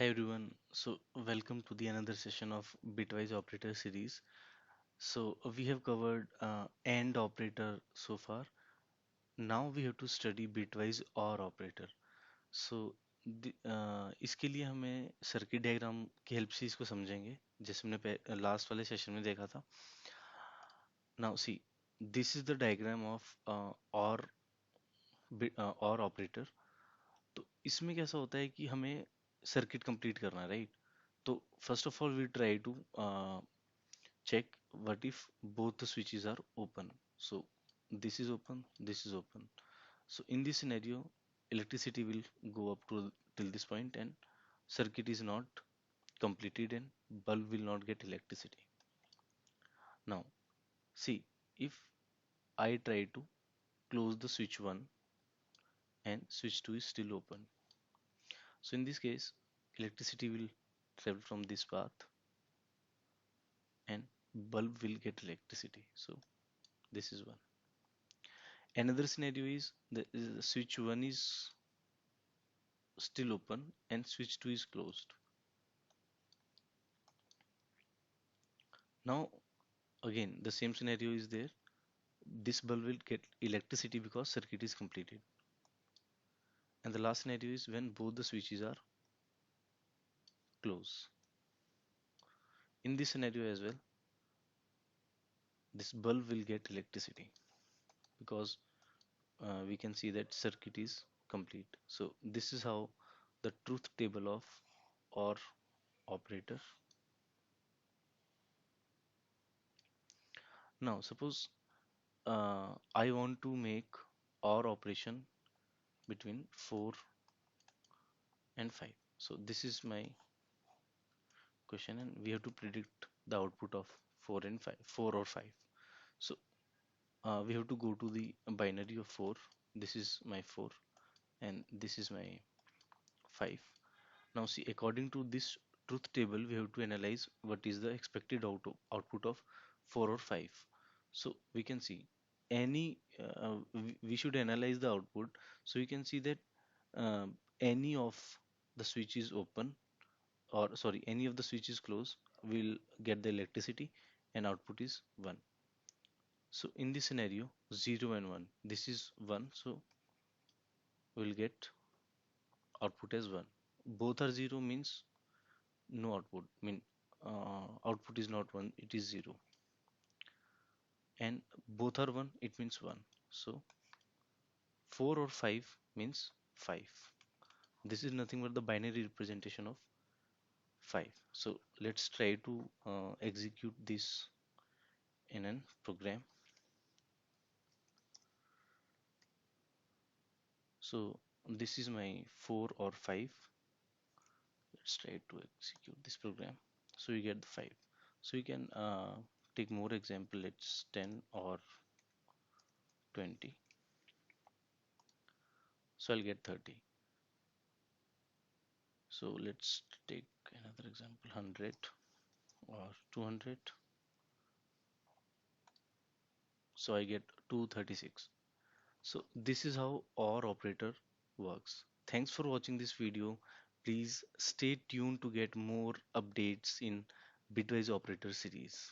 Hi everyone. Welcome to the another session of Bitwise operator series. We have covered AND operator so far. Now we have to study bitwise OR operator. इसके लिए हमें circuit diagram की help से इसको समझेंगे जैसे हमने last वाले सेशन में देखा था. Now see, this is the diagram of OR operator. तो इसमें कैसा होता है कि हमें सर्किट कंप्लीट करना है, राइट? तो first of all we try to check what if both the switches are open. So this is open, this is open. So in this scenario, electricity will go up to till this point and circuit is not completed and bulb will not get electricity. Now see, if I try to close the switch 1 and switch 2 is still open. So in this case, electricity will travel from this path and bulb will get electricity. So this is one. Another scenario is the switch 1 is still open and switch 2 is closed. Now again the same scenario is there. This bulb will get electricity because circuit is completed. And the last scenario is when both the switches are closed. In this scenario as well, this bulb will get electricity because we can see that circuit is complete. So this is how the truth table of OR operator. Now suppose I want to make OR operation between 4 and 5. So this is my question and we have to predict the output of 4 and 5, 4 or 5. So we have to go to the binary of 4. This is my 4 and this is my 5. Now see, according to this truth table, we have to analyze what is the expected output of 4 or 5. So we can see we should analyze the output. So you can see that uh, any of the switch is open, or sorry, any of the switch is closed will get the electricity and output is 1. So in this scenario 0 and 1, this is 1, so we'll get output as 1. Both are 0 means no output, output is not 1, it is 0, and both are 1, it means 1. So 4 or 5 means 5. This is nothing but the binary representation of 5. So let's try to execute this in a program. So this is my 4 or 5. Let's try to execute this program. So you get the 5. So you can take more example. Let's 10 or 20. So I'll get 30. So let's take another example, 100 or 200. So I get 236. So this is how OR operator works. Thanks for watching this video. Please stay tuned to get more updates in Bitwise operator series.